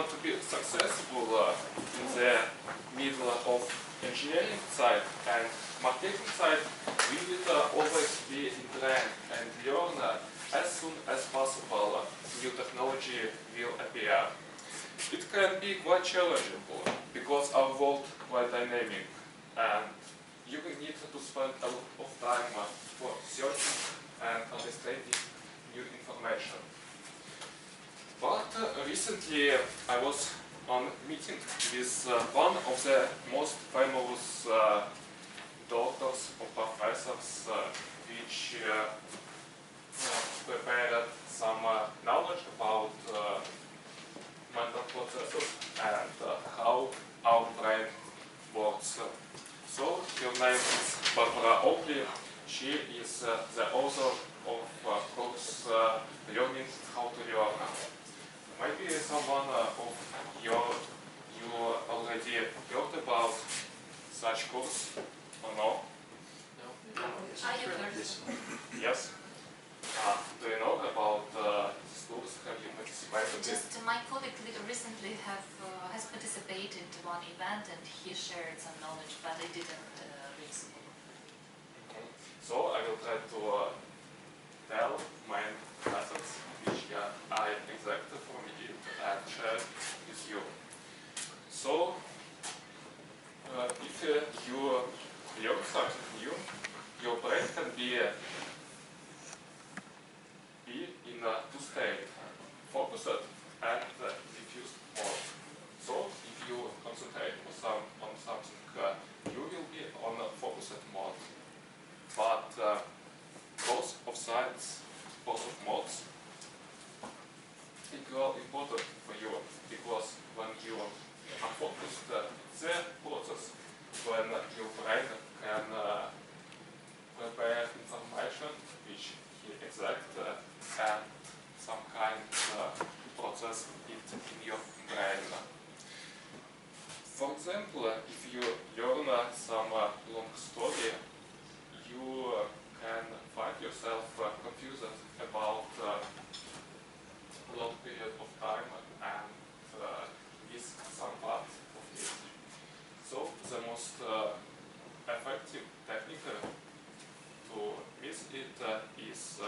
want to be successful in the middle of engineering side and marketing side, we will always be in trend and learn as soon as possible new technology will appear. It can be quite challenging because our world is quite dynamic and you will need to spend a lot of time for searching and understanding new information. But recently I was on a meeting with one of the most famous doctors or professors which prepared some knowledge about mental processes and how our brain works. So her name is Добро. She is the author of course Learning How to Learn. Maybe someone of you already heard about such course or no? No. I have heard. Yes. Do you know about this course? Have you participated? Just my colleague recently has participated in one event and he shared some knowledge, but I didn't read the book. So I will try to tell my methods which I exactly formulated and share with you. So if you learn something new, your brain can be in two states, focused and diffused mode. So if you concentrate on something, you will be on a focused mode. But both of sides, both of modes, equal important for you because when you are focused, the process when your brain can prepare information which he exact and some kind process it in your brain. For example, if you learn some long story, you can find yourself confused about long period of time and miss some part of it. So the most effective technique to miss it is,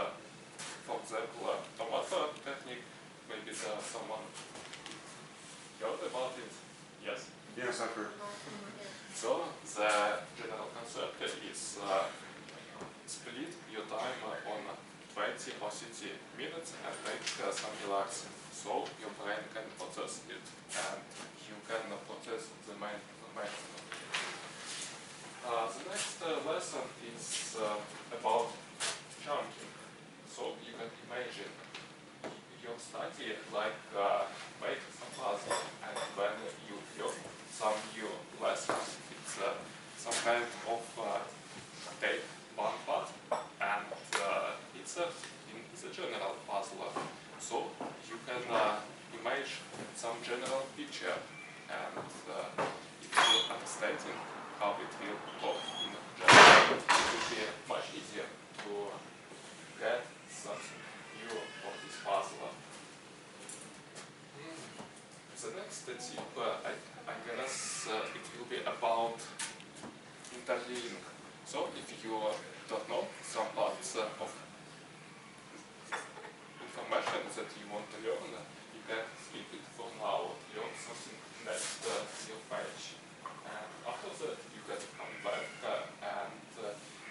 for example, tomato technique. Maybe someone heard about it. Yes? Yes, I've heard. So the general concept is split your time on 20 or 30 minutes and take some relaxing. So your brain can process it and you can process the main information. The next lesson is about chunking. So you can imagine your study like make some puzzle, and when you learn some new lessons, it's some kind of take one part and it's in the general puzzle. So you can imagine some general picture and if you understand how it will work in general, it will be much easier to get something new for this puzzle. The next tip, I guess it will be about interlinking. So if you don't know some parts of information that you want to learn, you can skip it for now, learn something next your page. And after that you can come back and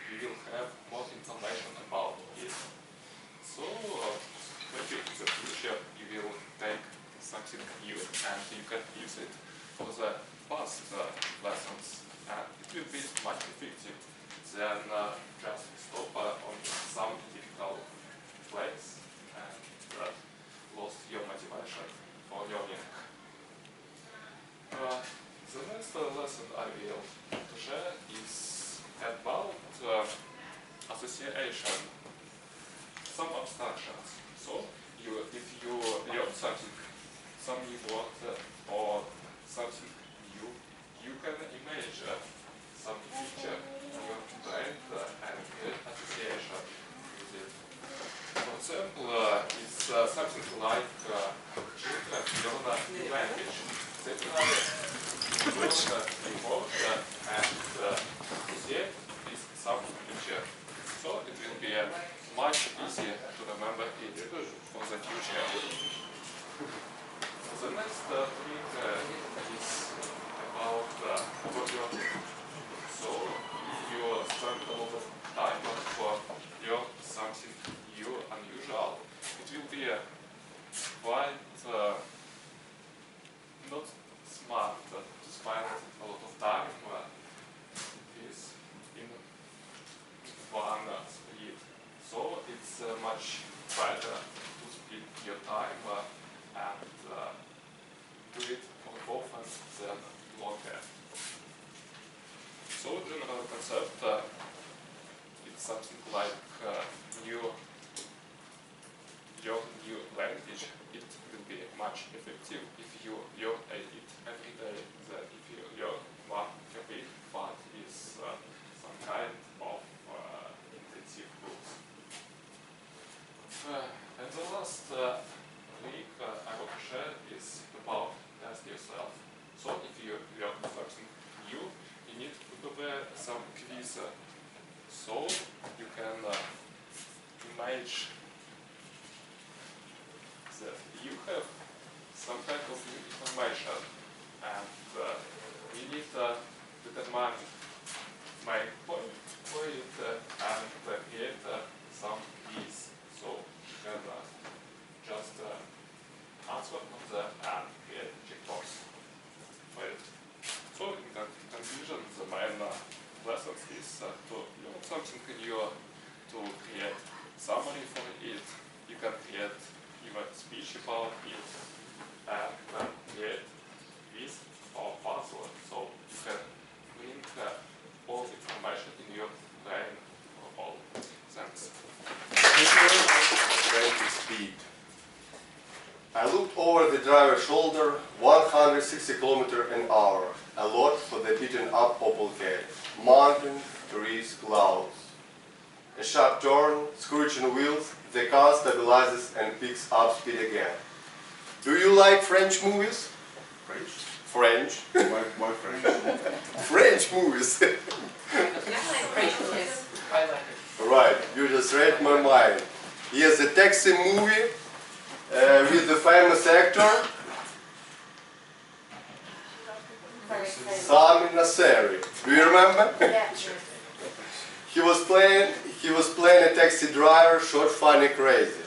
you will have more information about it. So maybe in the future you will take something new and you can use it for the past lessons. And it will be much effective than just stop on some difficult place and lost your motivation for learning. The next lesson I will share is about association, some abstractions. So if you learn something, some new word or something new, you can imagine some picture in your brain and create association with it. For example, it's something like children have learned a new language. Secondly, learn new words and associate with some future. So it will be much easier to remember it for the future. The next thing is about overwork. So if you spend a lot of time for learn something new, unusual, it will be quite not smart to spend a lot of time is in one split. So it's much better to split your time and do it more often than longer. So general concept, it's something like learn new language. It will be much effective if you learn it every day than if you learn one topic but is some kind of intensive course. And the last week I want to share is about test yourself. So if you learn something new, you need to prepare some quiz. So you can imagine that you have some kind of new information and you need to determine main point for it and create some quiz. So you can just answer on the and create checkbox for it. So in conclusion, the main lessons is to learn something new, to create summary for it. You can create even speech about it and create quiz or puzzle. So you can bring all the information in your brain for all. Thanks. Great speed. I looked over the driver's shoulder, 160 km/h, a lot for the beaten up Opel Kyiv. Mountain, trees, clouds. A sharp turn, screeching wheels, the car stabilizes and picks up speed again. Do you like French movies? French? French. Why French? French movies. I like it. Right, you just read my mind. Yes, a taxi movie with the famous actor Sami Nasseri. Do you remember? Yeah. He was playing a taxi driver, short, funny, crazy.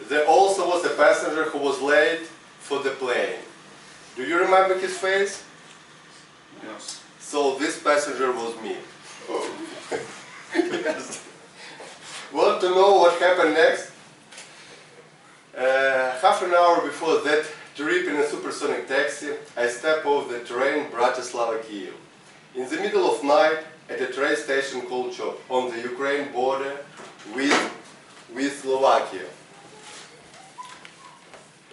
There also was a passenger who was late for the plane. Do you remember his face? Yes. So this passenger was me. Oh. Yes. Want to know what happened next? Half an hour before that trip in a supersonic taxi, I stepped off the train Bratislava-Kyiv. In the middle of night, at a train station called Chop, on the Ukraine border with Slovakia.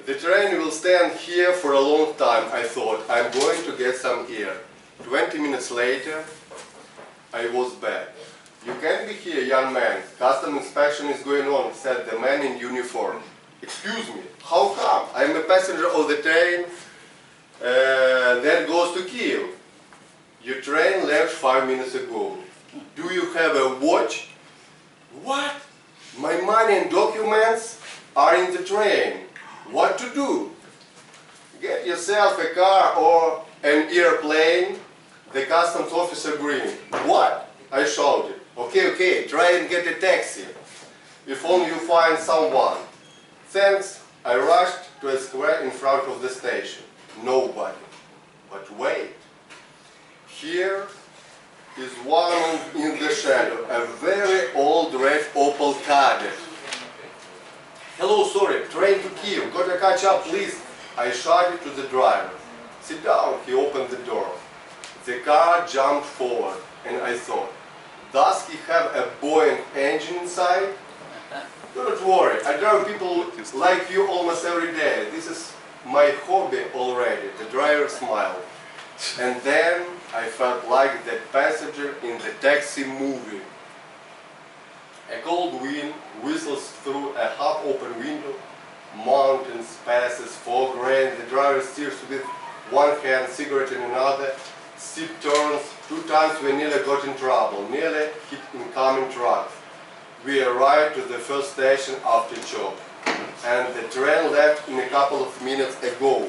The train will stand here for a long time, I thought. I'm going to get some air. 20 minutes later, I was back. You can't be here, young man. Custom inspection is going on, said the man in uniform. Excuse me, how come? I'm a passenger of the train that goes to Kiev. Your train left 5 minutes ago. Do you have a watch? What? My money and documents are in the train. What to do? Get yourself a car or an airplane. The customs officer grinned. What? I shouted. Okay, try and get a taxi. If only you find someone. Thanks. I rushed to a square in front of the station. Nobody. But wait. Here is one in the shadow, a very old red Opel Kadett. Hello, sorry, train to Kyiv, gotta catch up, please. I shouted to the driver. Sit down, he opened the door. The car jumped forward, and I thought, does he have a Boeing engine inside? Don't worry, I drive people like you almost every day. This is my hobby already. The driver smiled. And then I felt like that passenger in the taxi movie. A cold wind whistles through a half-open window. Mountains, passes, fog, rain, the driver steers with one hand, cigarette in another, steep turns. 2 times we nearly got in trouble, nearly hit incoming trucks. We arrived to the first station after chop, and the train left in a couple of minutes ago.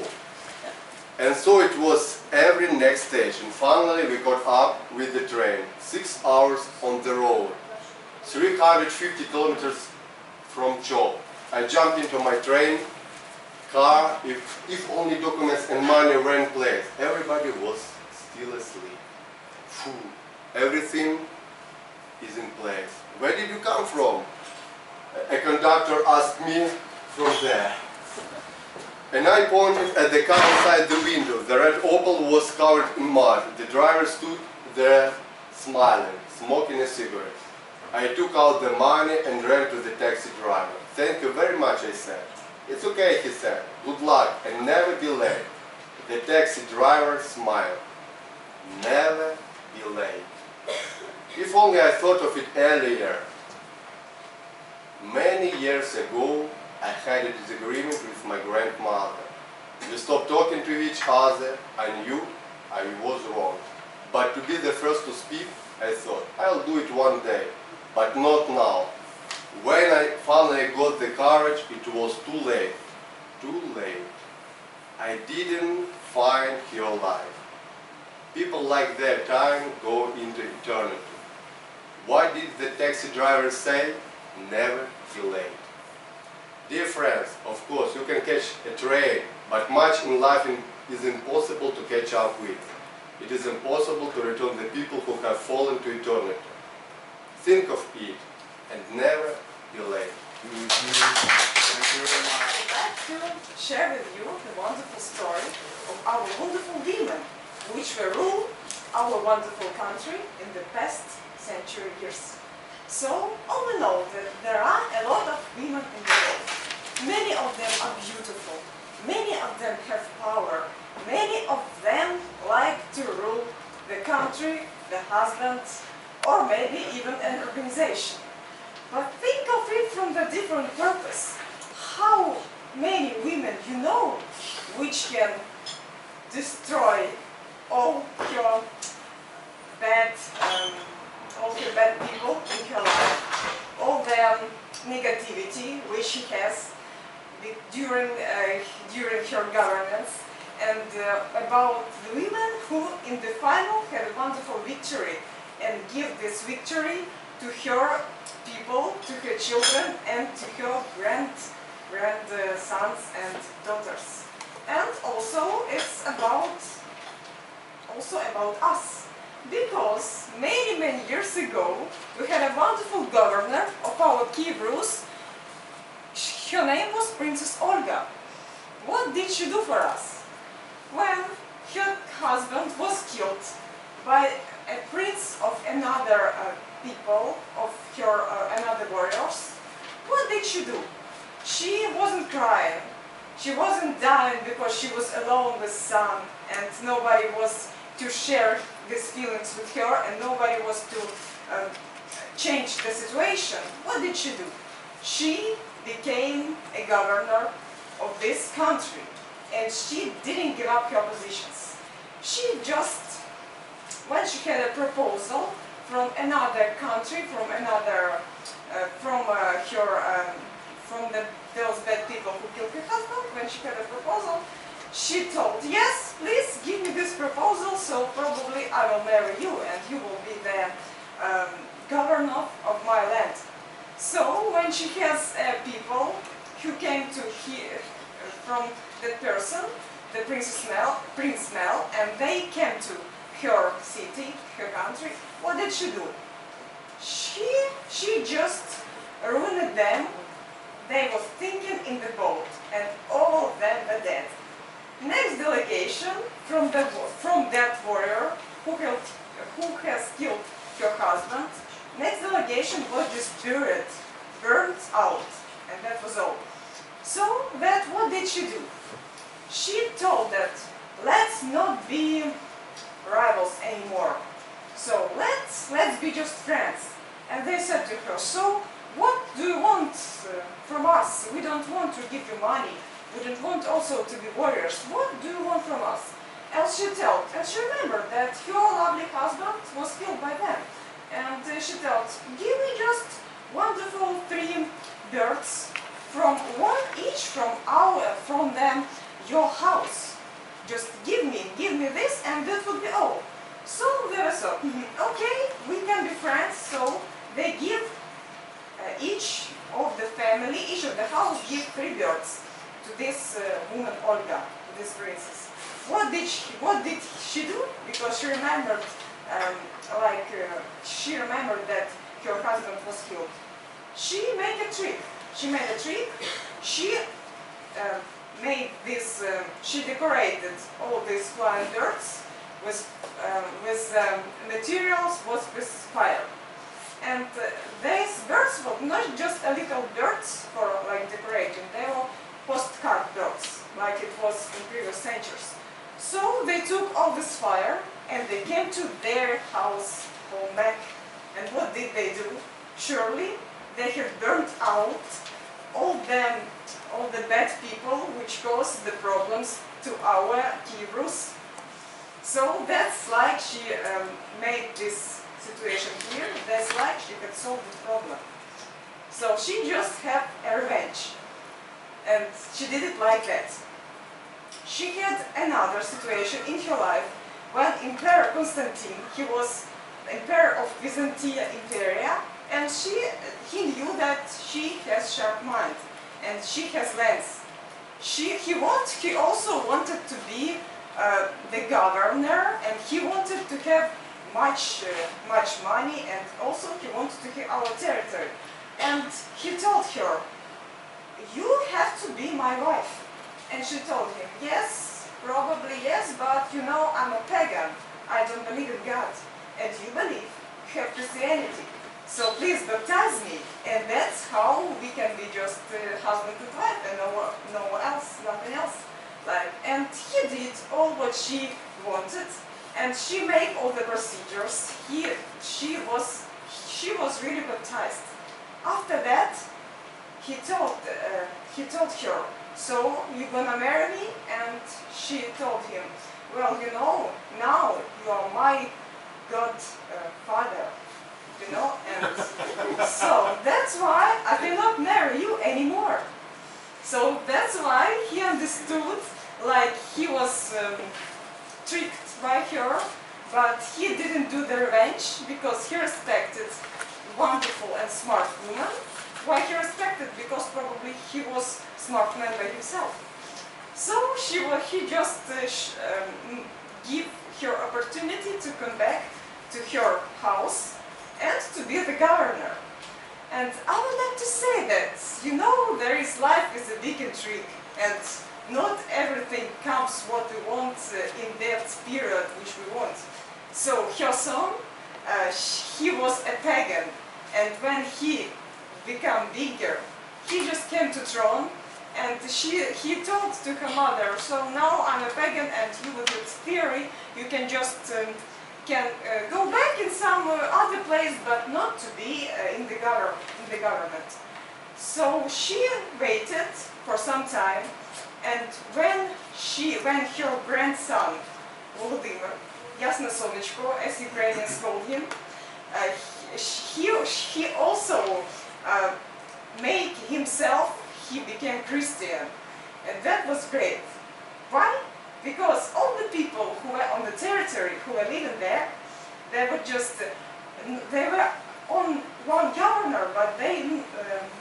And so it was every next station. Finally we got up with the train. 6 hours on the road, 350 kilometers from Chop. I jumped into my train car, if only documents and money were in place. Everybody was still asleep. Phew. Everything is in place. Where did you come from? A conductor asked me from there. And I pointed at the car outside the window. The red Opel was covered in mud. The driver stood there smiling, smoking a cigarette. I took out the money and ran to the taxi driver. "Thank you very much," I said. "It's okay," he said. "Good luck and never be late." The taxi driver smiled. Never be late. If only I thought of it earlier. Many years ago, I had a disagreement with my grandmother. We stopped talking to each other. I knew I was wrong. But to be the first to speak, I thought, I'll do it one day, but not now. When I finally got the courage, it was too late. Too late. I didn't find her alive. People like their time go into eternity. What did the taxi driver say? Never be late. Dear friends, of course you can catch a train, but much in life is impossible to catch up with. It is impossible to return the people who have fallen to eternity. Think of it and never be late. Thank you very much. I'd like to share with you the wonderful story of our wonderful women, which will rule our wonderful country in the past century years. So, all we know that there are a lot of women in the world. Many of them are beautiful. Many of them have power. Many of them like to rule the country, the husbands, or maybe even an organization. But think of it from the different purpose. How many women you know which can destroy all your bad people in her life, all the negativity which she has during her governance, and about the women who in the final had a wonderful victory and give this victory to her people, to her children, and to her grandsons and daughters. And also it's about us. Because many years ago we had a wonderful governor of our Kiev Rus. Her name was Princess Olga. What did she do for us? When her husband was killed by a prince of another people, of her another warriors, what did she do? She wasn't crying. She wasn't dying because she was alone with son and nobody was to share these feelings with her and nobody was to change the situation. What did she do? She became a governor of this country and she didn't give up her positions. She just, when she had a proposal from another country, from another, those bad people who killed her husband, when she had a proposal, she told, yes, please give me this proposal, so probably I will marry you and you will be the governor of my land. So when she has people who came to hear from that person, the Prince Mel, and they came to her city, her country, what did she do? She just ruined them. They were thinking in the boat and all of them were dead. Next delegation from that warrior who has killed her husband, next delegation was just burnt out, and that was all. So what did she do? She told that let's not be rivals anymore. So let's be just friends. And they said to her, so what do you want from from us? We don't want to give you money. We don't want also to be warriors. What do you want from us? And she remembered that her lovely husband was killed by them. And she thought, give me just wonderful 3 birds, from one each from them your house. Just give me this, and that would be all. So they were so, okay, we can be friends. So they give each of the family, each of the house, give 3 birds to this woman Olga, to this princess. What did she do? Because she remembered, she remembered that her husband was killed. She made a trick. She decorated all these flying birds with materials was with fire. And these birds were not just a little birds for like decorating. They were postcard birds, like it was in previous centuries. So they took all this fire and they came to their house home back. And what did they do? Surely they had burnt out all the bad people which caused the problems to our Kievs. So that's like she made this situation here. That's like she had solved the problem. So she just had a revenge, and she did it like that. She had another situation in her life when Emperor Constantine, he was Emperor of Byzantium Imperia, and he knew that she has sharp mind and she has lens. He also wanted to be the governor, and he wanted to have much money, and also he wanted to have our territory. And he told her, "You have to be my wife." And she told him, "Yes, probably yes, but you know I'm a pagan. I don't believe in God, and you believe, you have Christianity. So please baptize me." And that's how we can be just husband and wife, and nothing else. And he did all what she wanted, and she made all the procedures. She was really baptized. After that, he told her, "So you're gonna marry me?" And she told him, "Well, you know, now you are my godfather, you know, and so that's why I cannot marry you anymore." So that's why he understood, like he was tricked by her, but he didn't do the revenge because he respected wonderful and smart woman. Why he respected? Because probably he was smart man by himself. So he just give her opportunity to come back to her house and to be the governor. And I would like to say that, you know, life is a big intrigue, and not everything comes what we want in that period which we want. So her son, he was a pagan, and when he became bigger, he just came to throne, and he told to her mother, "So now I'm a pagan, and you with your theory, you can just go back in some other place, but not to be in the government." So she waited for some time, and when her grandson Volodymyr, Ясне Сонечко, as Ukrainians called him, he also made himself, he became Christian, and that was great. Why? Because all the people who were on the territory, who were living there, they were on one governor, but they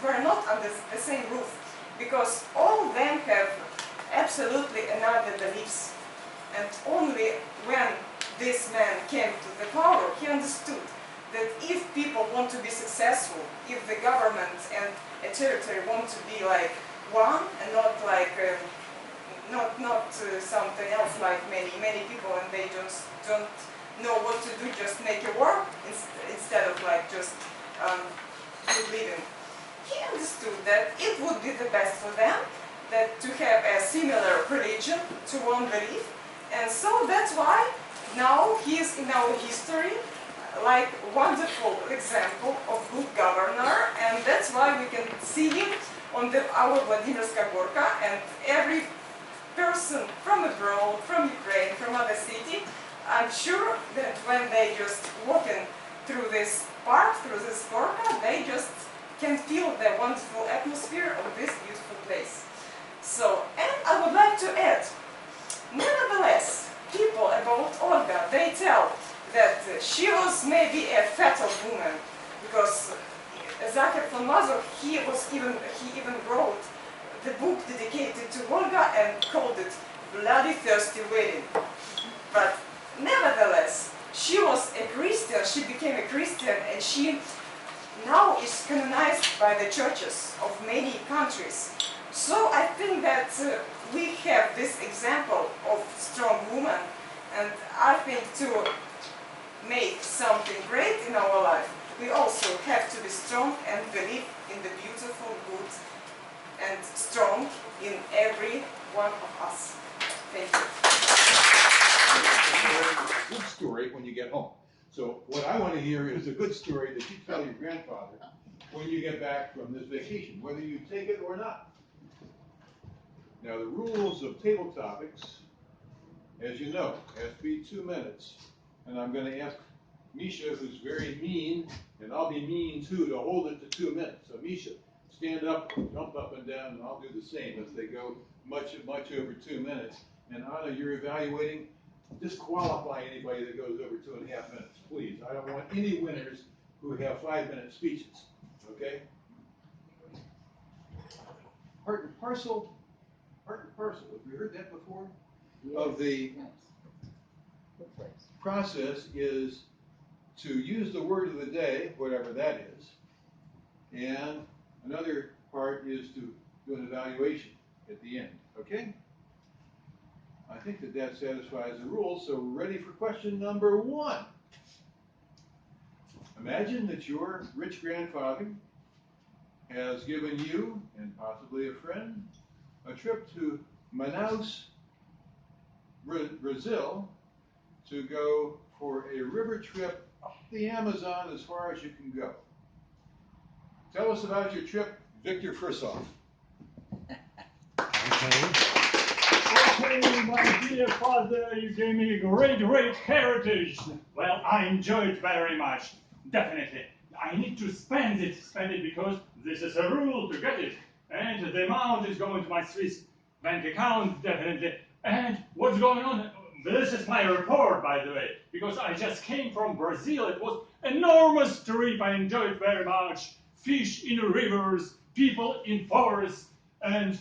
were not under the same roof, because all of them have absolutely another beliefs. And only when this man came to the power, he understood that if people want to be successful, if the government and a territory want to be like one and not like not something else, like many people, and they just don't know what to do, just make a war instead of like just good living. He understood that it would be the best for them that to have a similar religion to one belief, and so that's why now he is in our history like wonderful example of good governor, and that's why we can see him on our Vladimirska Gorka, and every person from abroad, from Ukraine, from other city, I'm sure that when they just walking through this park, through this Gorka, they just can feel the wonderful atmosphere of this beautiful place. So, and I would like to add, nevertheless, people about Olga, they tell that she was maybe a fatal woman, because Zakir von Mazur, he even wrote the book dedicated to Olga and called it Bloody Thirsty Wedding. But nevertheless, she was a Christian, she became a Christian, and she now is canonized by the churches of many countries. So I think that we have this example of strong woman, and I think to make something great in our life, we also have to be strong and believe in the beautiful, good, and strong in every one of us. Thank you. Good story when you get home. So what I want to hear is a good story that you tell your grandfather when you get back from this vacation, whether you take it or not. Now the rules of table topics, as you know, has to be 2 minutes. And I'm going to ask Misha, who's very mean, and I'll be mean too, to hold it to 2 minutes. So Misha, stand up, jump up and down, and I'll do the same if they go much over 2 minutes. And Anna, you're evaluating. Disqualify anybody that goes over 2.5 minutes, please. I don't want any winners who have 5-minute speeches, okay? Part and parcel, have we heard that before? Yes. Of the process is to use the word of the day, whatever that is, and another part is to do an evaluation at the end, okay? I think that satisfies the rules, so we're ready for question number 1. Imagine that your rich grandfather has given you, and possibly a friend, a trip to Manaus, Brazil, to go for a river trip up the Amazon as far as you can go. Tell us about your trip, Victor Fursoff. Okay, my dear father, you gave me a great heritage. Well, I enjoyed it very much. Definitely. I need to spend it because this is a rule to get it. And the amount is going to my Swiss bank account, definitely. And what's going on? This is my report, by the way, because I just came from Brazil. It was an enormous trip. I enjoyed it very much. Fish in rivers, people in forests, and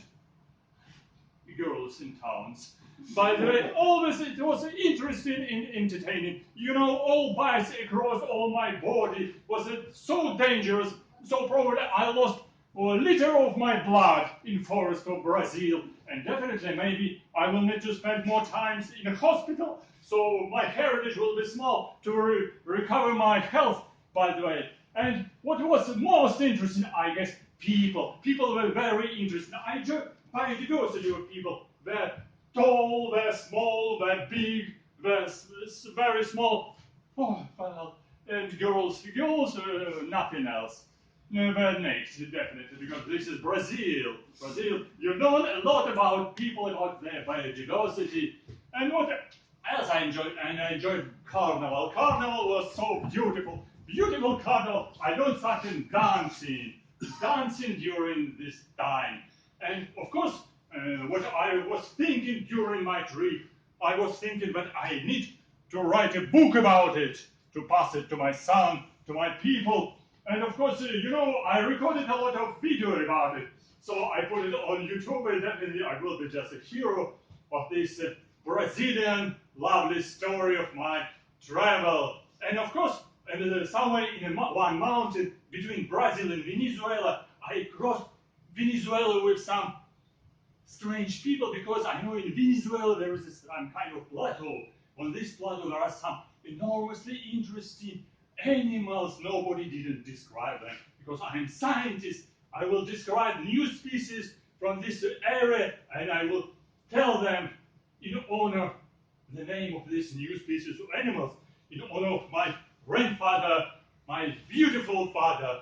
girls in towns. By the way, always it was interesting and entertaining. You know, all bites across all my body was so dangerous, so probably I lost a liter of my blood in forest of Brazil. And definitely maybe I will need to spend more times in a hospital, so my heritage will be small to recover my health, by the way. And what was most interesting, I guess, people. People were very interesting. I enjoyed biodiversity of people. They're tall, they're small, they're big, they're very small. Oh, well, and girls, nothing else. They're naked, definitely, because this is Brazil. Brazil, you know a lot about people, about their biodiversity. And what else I enjoyed? And I enjoyed Carnaval. Carnaval was so beautiful. Beautiful Carnaval. I learned something dancing during this time. And of course, what I was thinking during my trip, I was thinking that I need to write a book about it, to pass it to my son, to my people. And of course, you know, I recorded a lot of video about it. So I put it on YouTube, and definitely I will be just a hero of this Brazilian lovely story of my travel. And of course, somewhere in one mountain between Brazil and Venezuela, I crossed Venezuela with some strange people, because I know in Venezuela there is some kind of plateau. On this plateau there are some enormously interesting animals. Nobody didn't describe them, because I am scientist. I will describe new species from this area, and I will tell them in honor the name of this new species of animals, in honor of my grandfather, my beautiful father,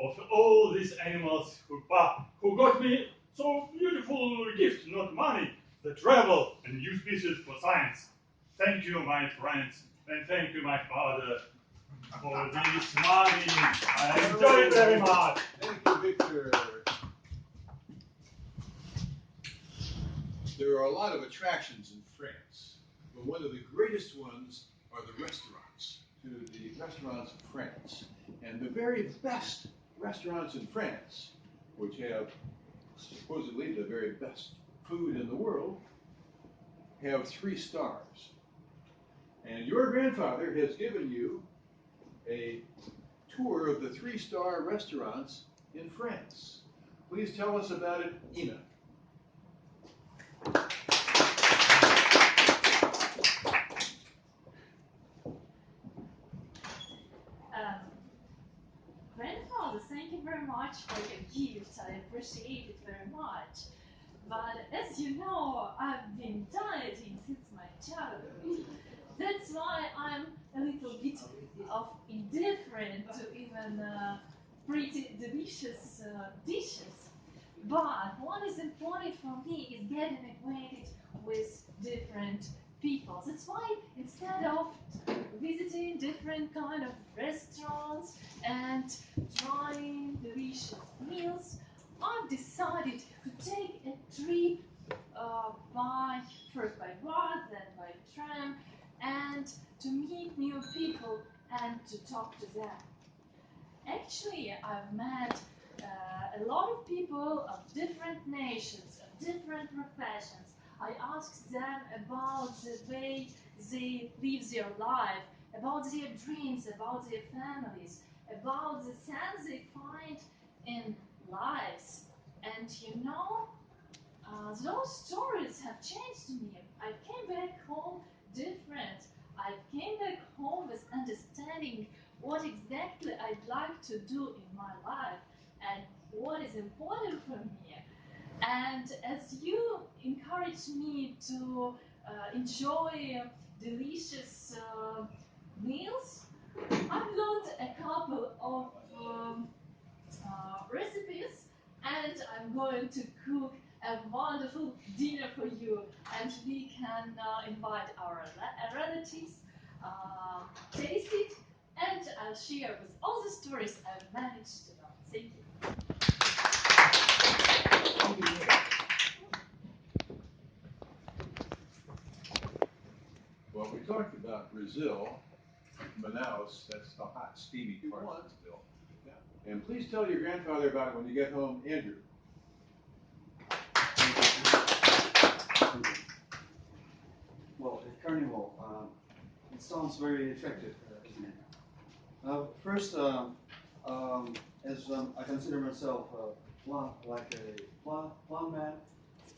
of all these animals who got me so beautiful gift, not money, the travel and new species for science. Thank you, my friends, and thank you, my father, for this money. I enjoy it very much. Thank you, Victor. There are a lot of attractions in France, but one of the greatest ones are the restaurants, to the restaurants of France. And the very best restaurants in France, which have supposedly the very best food in the world, have 3 stars. And your grandfather has given you a tour of the 3-star restaurants in France. Please tell us about it, Ina. Grandfather, thank you very much for your gift. I appreciate it very much. But as you know, I've been dieting since my childhood. That's why I'm a little bit of indifferent to even pretty delicious dishes. But what is important for me is getting acquainted with different people. That's why instead of visiting different kind of restaurants and trying delicious meals, I've decided to take a trip first by bus, then by tram, and to meet new people and to talk to them. Actually, I've met a lot of people of different nations, of different professions. I asked them about the way they live their life, about their dreams, about their families, about the sense they find in lives. And you know, those stories have changed me. I came back home different. I came back home with understanding what exactly I'd like to do in my life and what is important for me. And as you encourage me to enjoy delicious meals, I've learned a couple of recipes, and I'm going to cook a wonderful dinner for you, and we can invite our relatives, taste it, and I'll share with all the stories I've managed to know. Thank you. Well, we talked about Brazil, Manaus, that's the hot, steamy part of Brazil. And please tell your grandfather about it when you get home, Andrew. Well, at Carnival, it sounds very attractive, isn't it? First, as I consider myself like a plan man,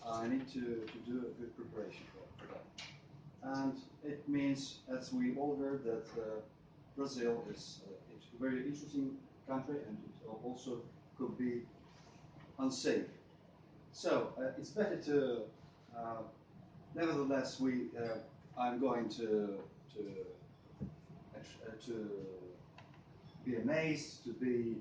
I need to do a good preparation for that. And it means, as we all heard, that Brazil is a very interesting country, and it also could be unsafe. So it's better to, nevertheless, I'm going to be amazed, to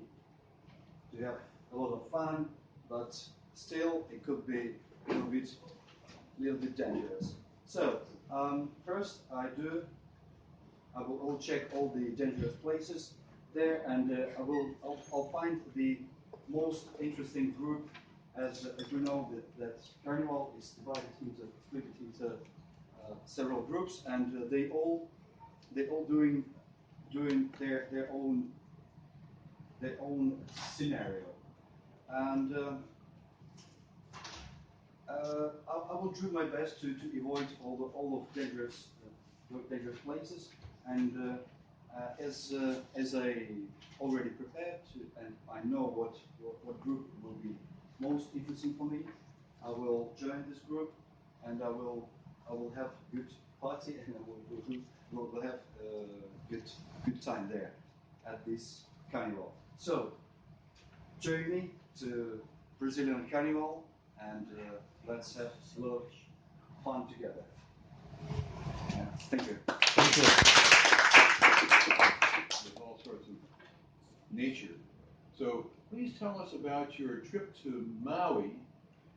have a lot of fun, but still it could be a little bit dangerous. So first I will check all the dangerous places there, and I'll find the most interesting group. As you know, that Carnival is split into several groups, and they all doing their own scenario, and I will do my best to avoid all of dangerous places, and as I already prepared and I know what group will be most interesting for me, I will join this group, and I will have good party, and we'll have good time there at this carnival. So join me to Brazilian Carnival, and let's have a lot of fun together. Thank you. Thank you. There's all sorts of nature So please tell us about your trip to Maui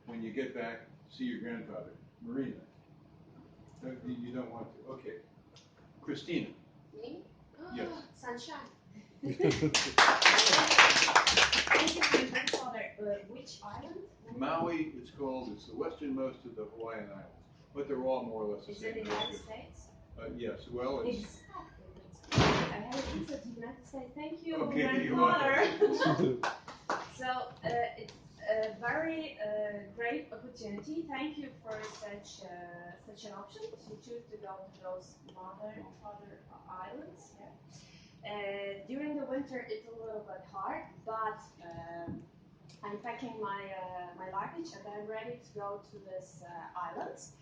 when you get back to see your grandfather. Marina. You don't want to. Okay. Christina. Me? Oh, Yes. Sunshine. Thank you, my grandfather. Which island? Maui, it's called, it's the westernmost of the Hawaiian Islands, but they're all more or less the Is same. it the United States? Yes, well, it's... Exactly. I have a visa to the United States. Thank you, Okay, you're grandfather. So, it's a very great opportunity. Thank you for such an option to choose to go to those mother and father islands. Yeah. During the winter, it's a little bit hard, but I'm packing my luggage and I'm ready to go to these islands.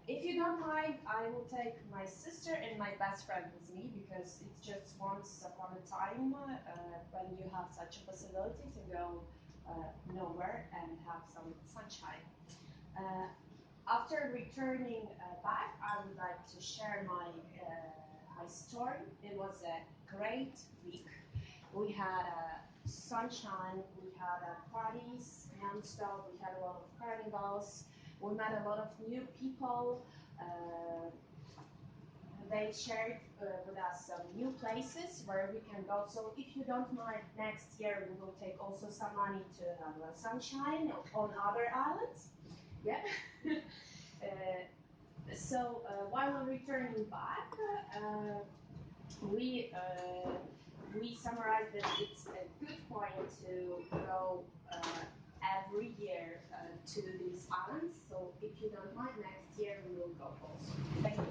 If you don't mind, I will take my sister and my best friend with me because it's just once upon a time when you have such a possibility to go nowhere and have some sunshine. After returning back, I would like to share my story. It was a great week. We had sunshine, we had parties non-stop, we had a lot of carnivals, we met a lot of new people. They shared with us some new places where we can go. So if you don't mind, next year we will take also some money to have sunshine on other islands. Yeah. So while we're returning back, we summarized that it's a good point to go every year to these islands. So if you don't mind, next year we will go also. Thank you.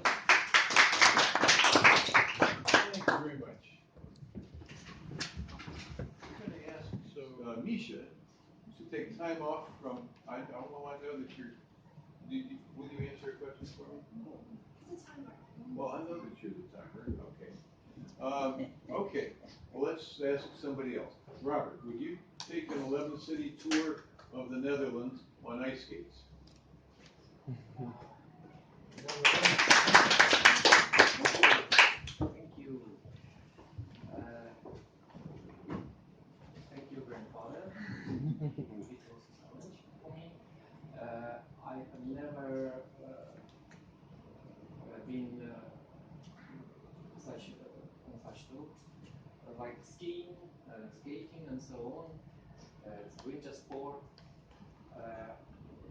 Thank you very much. I'm going to ask, so Misha, to take time off from, I don't know, I know that you're, will you answer a question for me? It's a timer. Well, I know that you're the timer, okay. Okay, well, let's ask somebody else. Robert, would you take an 11-city tour of the Netherlands on ice skates? Thank you. Thank you, grandfather. It was a challenge for me. I have never been on such tour, like skiing, skating, and so on. It's winter sport.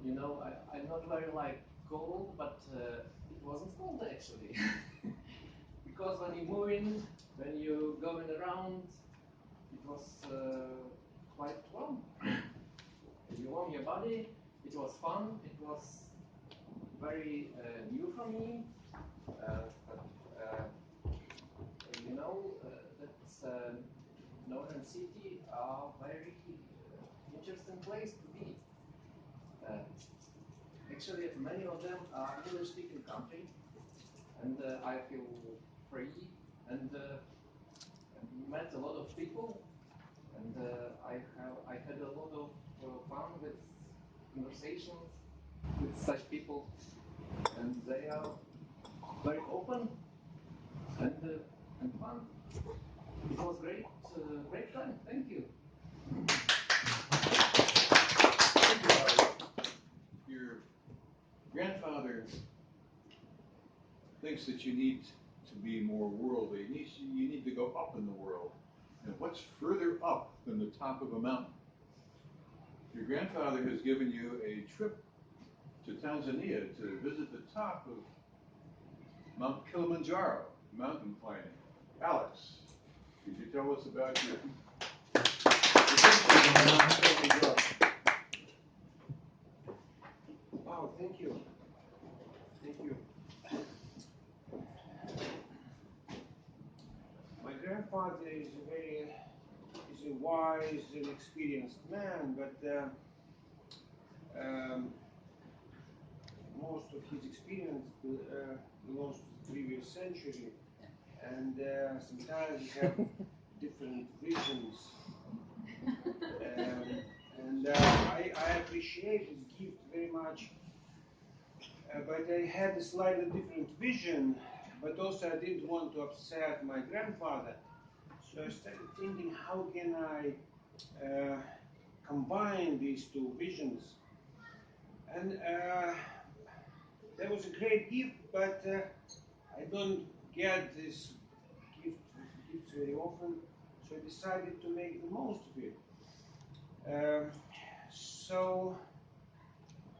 You know, I'm not very like cold, but it wasn't cold actually. Because when you're moving, when you're going around, it was quite warm. You warm your body, it was fun, it was very new for me. You know, that northern city are very interesting place to be. Actually, many of them are English-speaking country, and I feel free and met a lot of people, and I had a lot of fun with conversations with such people, and they are very open and fun. It was great time. Thank you. Thank you, Robert. Your grandfather thinks that you need to be more worldly. You need to go up in the world. And what's further up than the top of a mountain? Your grandfather has given you a trip to Tanzania to visit the top of Mount Kilimanjaro, mountain climbing. Alex, could you tell us about your Wow, thank you. Thank you. My grandfather is a wise and experienced man, but most of his experience belongs to the previous century, and sometimes we have different visions. And I appreciate his gift very much, but I had a slightly different vision, but also I didn't want to upset my grandfather, So I started thinking, how can I combine these two visions? And that was a great gift, but I don't get this gifts very often, so I decided to make the most of it. So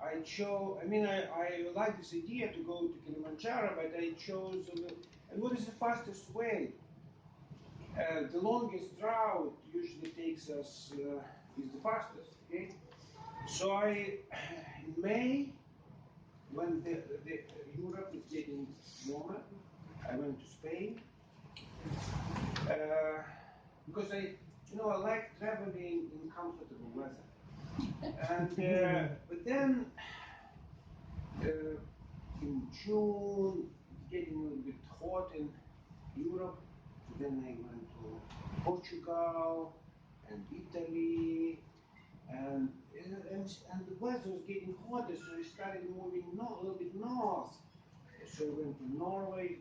I chose, I like this idea to go to Kilimanjaro, but I chose, and what is the fastest way? The longest route usually takes us, is the fastest, okay? So in May, when the Europe is getting warmer, I went to Spain, because I like traveling in comfortable weather. And but then in June, it's getting a little bit hot in Europe. So then I went to Portugal and Italy, and the weather was getting hotter, so I started moving a little bit north. So I went to Norway,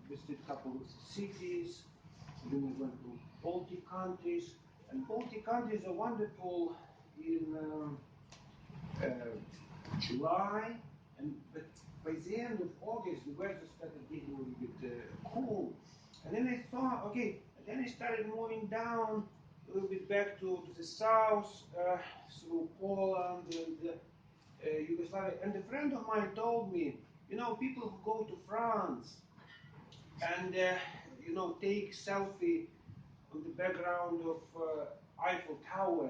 visited a couple of cities, and then I went to Baltic countries. And Baltic countries are wonderful in July, but by the end of August, the weather started getting a little bit cool. And then I thought, okay, and then I started moving down a little bit back to the south, through Poland and Yugoslavia. And a friend of mine told me, people who go to France and take selfie on the background of Eiffel Tower,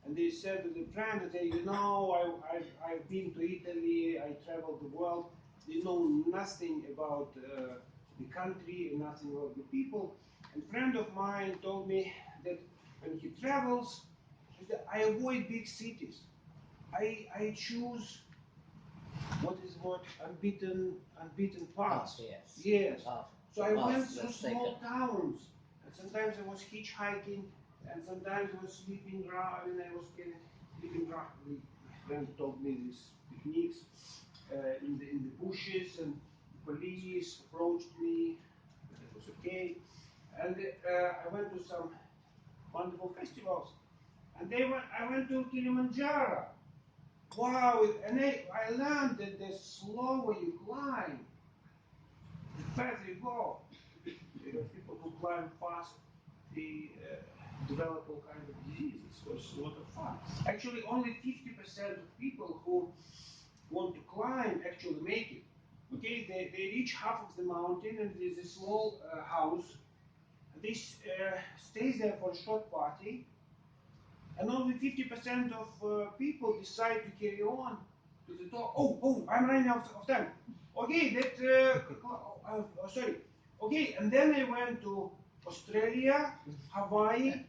and they said to the friend, I've been to Italy, I traveled the world. They know nothing about the country and nothing about the people. And a friend of mine told me that when he travels, I avoid big cities. I choose unbeaten paths. Yes. So I went through small towns, and sometimes I was hitchhiking, and sometimes I was sleeping around, and I was sleeping around. My friend told me these techniques in the bushes, and the police approached me, but it was okay. And I went to some wonderful festivals, and I went to Kilimanjaro. Wow, and I learned that the slower you climb, the faster you go. Because people who climb fast, they develop all kinds of diseases. So it's a lot of fun. Actually, only 50% of people who want to climb actually make it. Okay, they reach half of the mountain, and there's a small house. And they stays there for a short party. And only 50% of people decide to carry on to the top. Oh, I'm running out of time. Okay, sorry. Okay, and then I went to Australia, Hawaii,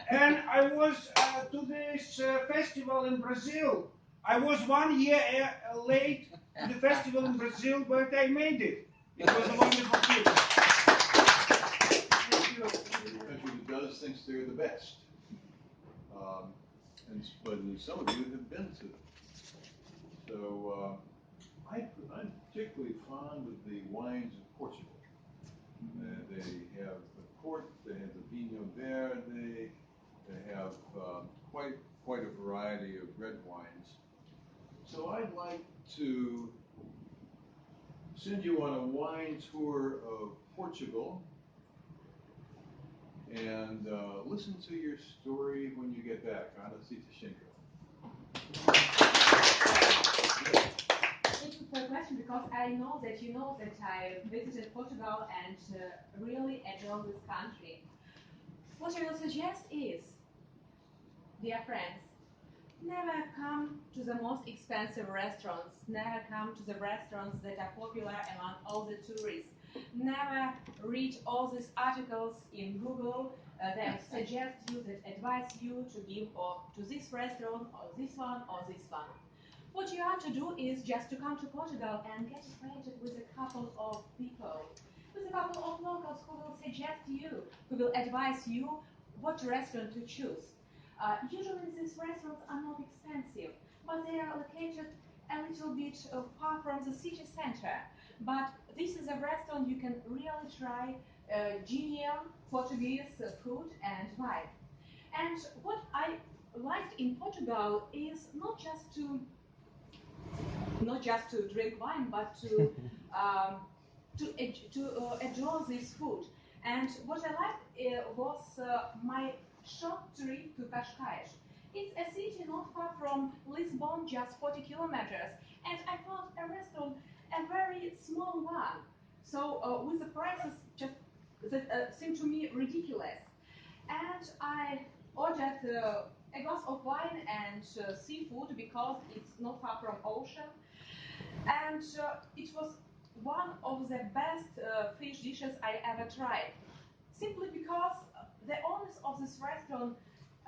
and I was to this festival in Brazil. I was 1 year late to the festival in Brazil, but I made it. It was a wonderful trip. Thank you. A country that does thinks they're the best. But some of you have been to them. So I'm particularly fond of the wines of Portugal. They have the port, they have the Vinho Verde, they have quite a variety of red wines. So I'd like to send you on a wine tour of Portugal and listen to your story when you get back. Хотите. Thank you for the question, because I know that I visited Portugal and really adore this country. What I will suggest is, dear friends, never come to the most expensive restaurants, never come to the restaurants that are popular among all the tourists, never read all these articles in Google that suggest you, that advise you to give to this restaurant or this one or this one. What you have to do is just to come to Portugal and get acquainted with a couple of people, with a couple of locals who will suggest you, who will advise you what restaurant to choose. Usually these restaurants are not expensive, but they are located a little bit far from the city center. But this is a restaurant you can really try Guinean, Portuguese food and wine. And what I liked in Portugal is not just to drink wine, but to enjoy this food. And what I liked was my short trip to Cascais. It's a city not far from Lisbon, just 40 kilometers, and I found a restaurant, a very small one. So with the prices just that seemed to me ridiculous. And I ordered a glass of wine and seafood because it's not far from ocean. And it was one of the best fish dishes I ever tried. Simply because the owners of this restaurant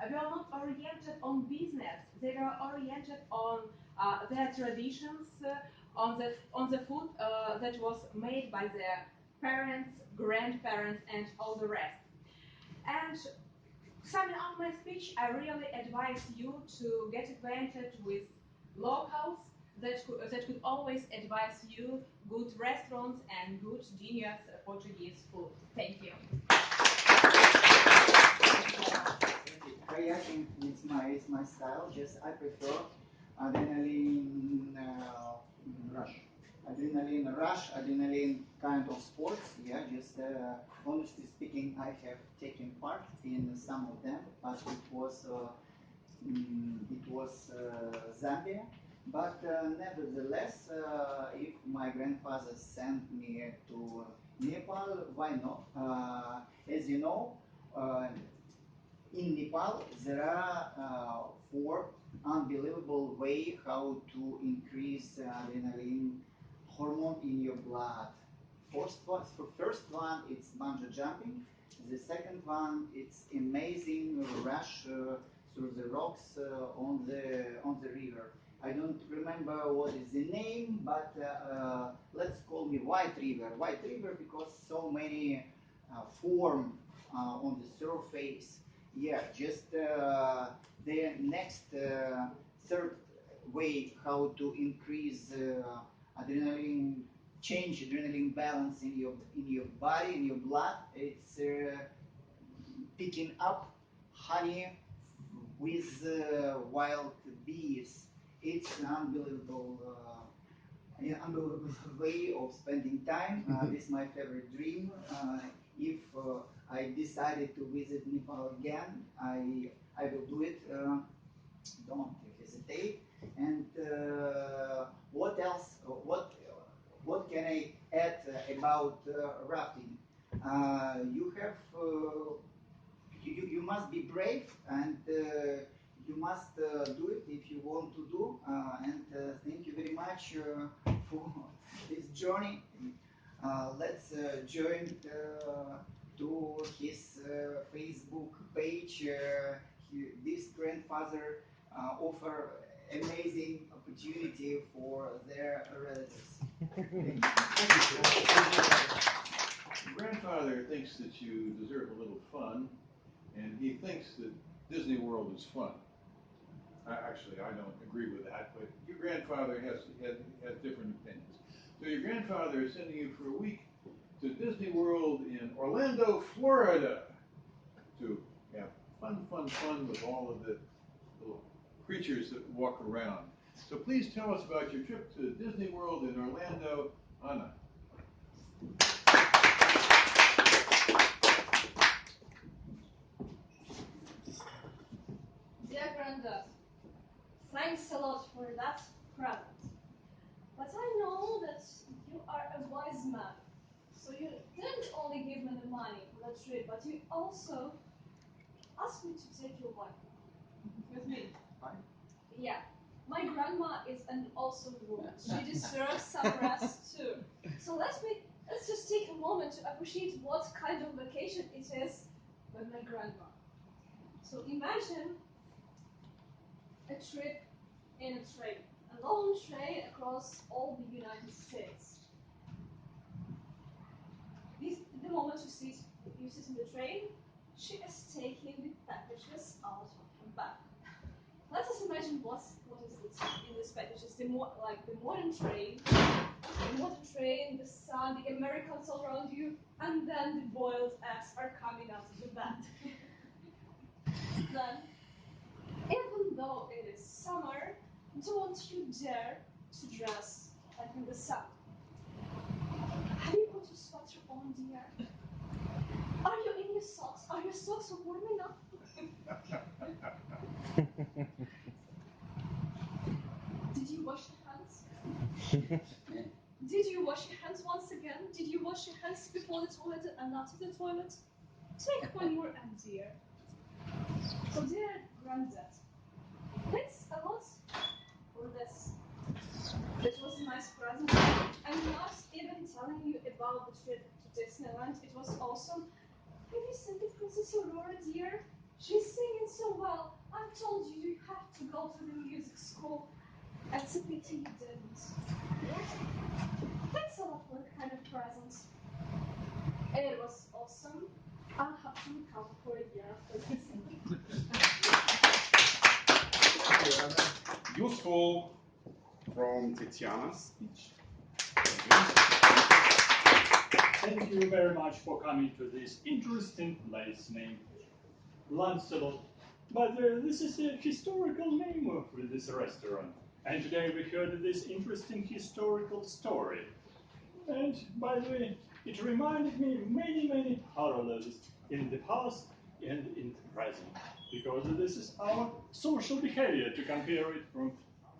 were not oriented on business. They were oriented on their traditions, on the food that was made by their parents, grandparents, and all the rest. And summing up my speech, I really advise you to get acquainted with locals that could always advise you good restaurants and good genius Portuguese food. Thank you. Kayaking is my style. Just I prefer adrenaline rush. Adrenaline kind of sports. Yeah, just honestly speaking, I have taken part in some of them, but it was Zambia. But nevertheless, if my grandfather sent me to Nepal, why not? As you know, in Nepal there are 4 unbelievable ways how to increase adrenaline hormone in your blood. First one it's bungee jumping. The second one it's amazing rush through the rocks on the river. I don't remember what is the name, but let's call me White River. White River because so many form on the surface. Yeah, just the next third way how to increase adrenaline, change adrenaline balance in your body, in your blood. It's picking up honey with wild bees. It's an unbelievable way of spending time. This is my favorite dream. If I decided to visit Nepal again, I will do it. Don't hesitate. And what else? What can I add about rafting? You have you must be brave and you must do it if you want to do. And thank you very much for this journey. Let's join to his Facebook page. This grandfather offer amazing opportunity for their relatives. Your grandfather thinks that you deserve a little fun, and he thinks that Disney World is fun. Actually, I don't agree with that, but your grandfather has different opinions. So your grandfather is sending you for a week to Disney World in Orlando, Florida, to have fun with all of the little creatures that walk around. So please tell us about your trip to Disney World in Orlando, Anna. Dear Granddad, thanks a lot for that present. But I know that you are a wise man. So you didn't only give me the money for the trip, but you also asked me to take your wife with me. Yeah. My grandma is an awesome woman. She deserves some rest too. So let's just take a moment to appreciate what kind of vacation it is with my grandma. So imagine a trip in a train, a long train across all the United States. The moment you sit in the train, she is taking the packages out of her bag. Let us imagine what is in these packages. The modern train The water train, the sun, the Americans all around you, and then the boiled eggs are coming out of the bed. Then, even though it is summer, don't you dare to dress like in the sun. Have you put your sweater on, dear? Are you in your socks? Are your socks warm enough? Did you wash your hands? Did you wash your hands once again? Did you wash your hands before the toilet and after the toilet? Take one more and dear. So dear granddad, thanks a lot for this. It was a nice present. I'm not even telling you about the trip to Disneyland. It was awesome. Have you seen the Princess Aurora, dear? She's singing so well. I told you you have to go to the music school. It's a pity you didn't. Thanks a lot for the kind of presents. It was awesome. I'll have to recover for a year after this. Useful from Tatyana's speech. Thank you very much for coming to this interesting place named Lancelot. But this is a historical name of this restaurant. And today we heard this interesting historical story. And by the way, it reminded me many parallels in the past and in the present. Because this is our social behavior to compare it from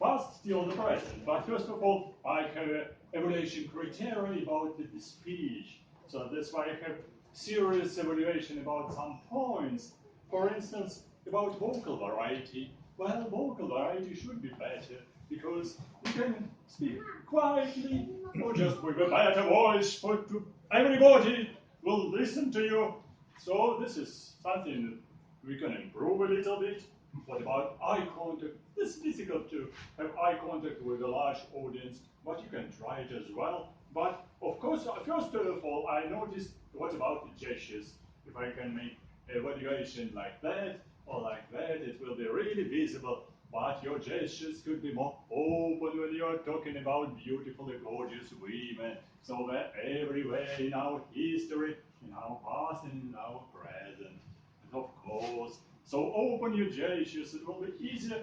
past till the present. But first of all, I have an evaluation criteria about the speech. So that's why I have serious evaluation about some points. For instance, about vocal variety. Well, vocal variety should be better because you can speak quietly or just with a better voice, but everybody will listen to you. So this is something we can improve a little bit. What about eye contact? It's difficult to have eye contact with a large audience, but you can try it as well. But of course, first of all, I noticed what about the gestures. If I can make evaluation like that or like that, it will be really visible. But your gestures could be more open when you are talking about beautiful, gorgeous women. So they're everywhere in our history, in our past and in our present. And of course, so open your gestures. It will be easier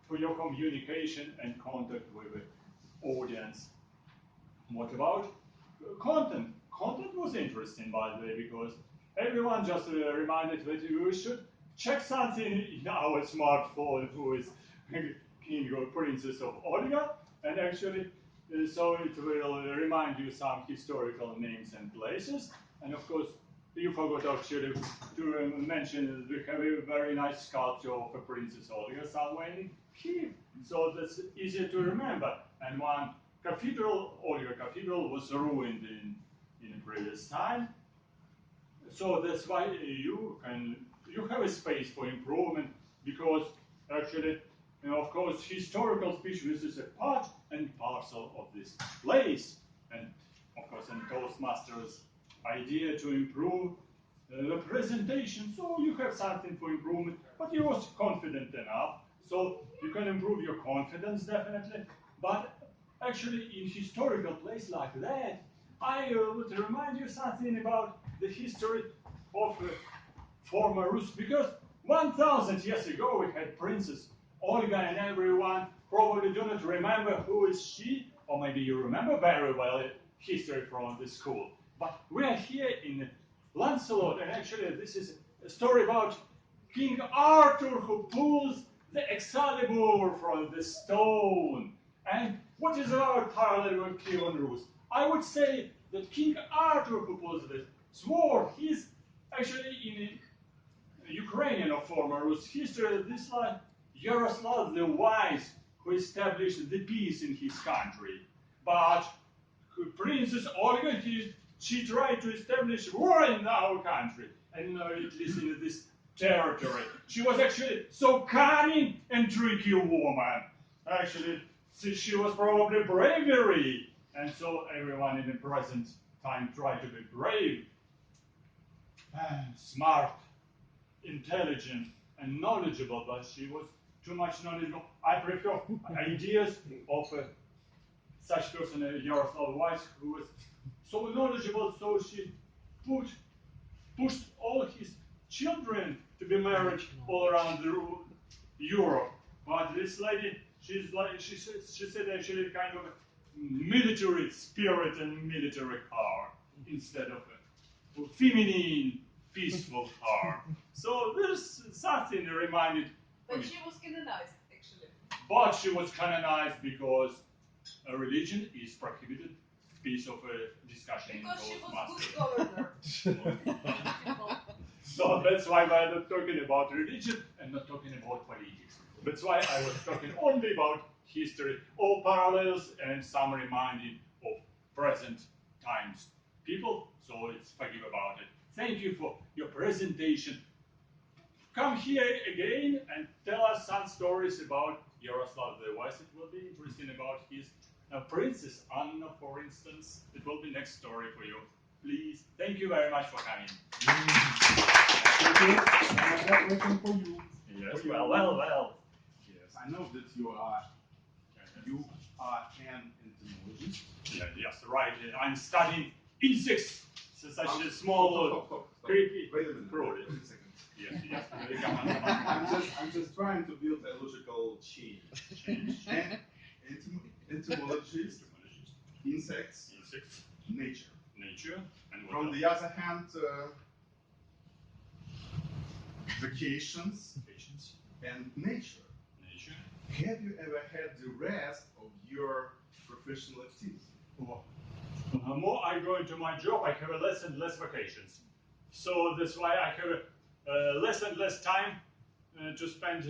for your communication and contact with the audience. What about content? Content was interesting, by the way, because everyone just reminded that you should check something in our smartphone who is king or princess of Olga, and actually, so it will remind you some historical names and places. And of course, you forgot actually to mention that we have a very nice sculpture of a Princess Olga somewhere in Kiev, so that's easier to remember. And one cathedral, Olga Cathedral, was ruined in a previous time. So that's why you have a space for improvement, because actually, of course, historical speech, this is a part and parcel of this place. And of course, in Toastmasters idea to improve the presentation, so you have something for improvement, but you're also confident enough, so you can improve your confidence definitely. But actually, in historical place like that, I would remind you something about the history of former Rus, because 1,000 years ago we had Princess Olga, and everyone probably do not remember who is she, or maybe you remember very well history from the school. But we are here in Lancelot, and actually this is a story about King Arthur who pulls the Excalibur from the stone. And what is our parallel with Kiev and Rus? I would say that King Arthur who pulls the sword, he's actually in Ukrainian or former Rus history, this like Yaroslav the Wise who established the peace in his country. But Princess Olga, she tried to establish war in our country, and at least in this territory. She was actually so cunning and tricky woman. Actually, she was probably bravery, and so everyone in the present time tried to be brave, smart, intelligent, and knowledgeable, but she was too much knowledgeable. I prefer ideas of such person, Yaroslav Weiss, who was so knowledgeable, so she pushed all his children to be married all around Europe. But this lady, she said actually kind of military spirit and military heart instead of a feminine, peaceful heart. So there's something reminded. But she was canonized, actually. But she was canonized because a religion is prohibited piece of a discussion because in she was good governor. So that's why we're not talking about religion and not talking about politics. That's why I was talking only about history, all parallels and some reminding of present times people. So let's forgive about it. Thank you for your presentation. Come here again and tell us some stories about Yaroslav the Wise. It will be interesting about his Princess Anna, for instance. It will be next story for you. Please, thank you very much for coming. Thank you. I'm waiting for you. Yes, well. Yes, I know that you are an entomologist. Yes, right. I'm studying insects. Such a small, creepy. Wait a minute. Crawly. Wait a second. Yes. I'm just trying to build a logical chain. Entomologist, insects, nature. And from the other hand, vacations, and nature. Have you ever had the rest of your professional activity? The more I go into my job, I have less and less vacations. So that's why I have less and less time to spend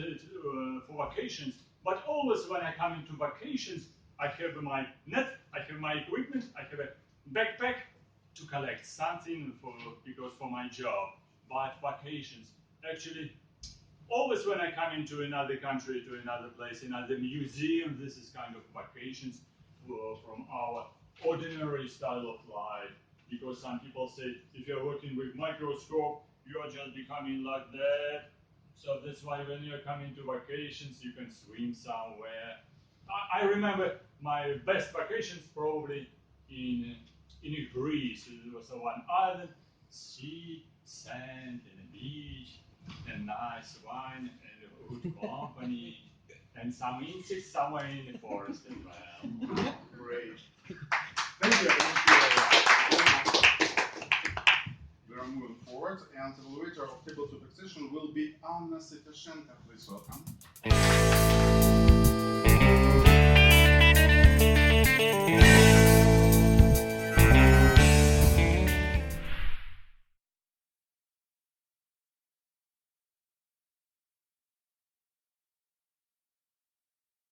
for vacations. But always when I come into vacations, I have my net, I have my equipment, I have a backpack to collect something because for my job. But vacations, actually, always when I come into another country, to another place, another museum, this is kind of vacations from our ordinary style of life. Because some people say, if you're working with microscope, you are just becoming like that. So that's why when you're coming to vacations, you can swim somewhere. I remember my best vacations probably in Greece. It was one island, sea, sand, and a beach, and nice wine, and a good company, and some insects somewhere in the forest as well. Great. Thank you. We are moving forward, and the evaluator of table to succession will be Anna Seibert. Please welcome.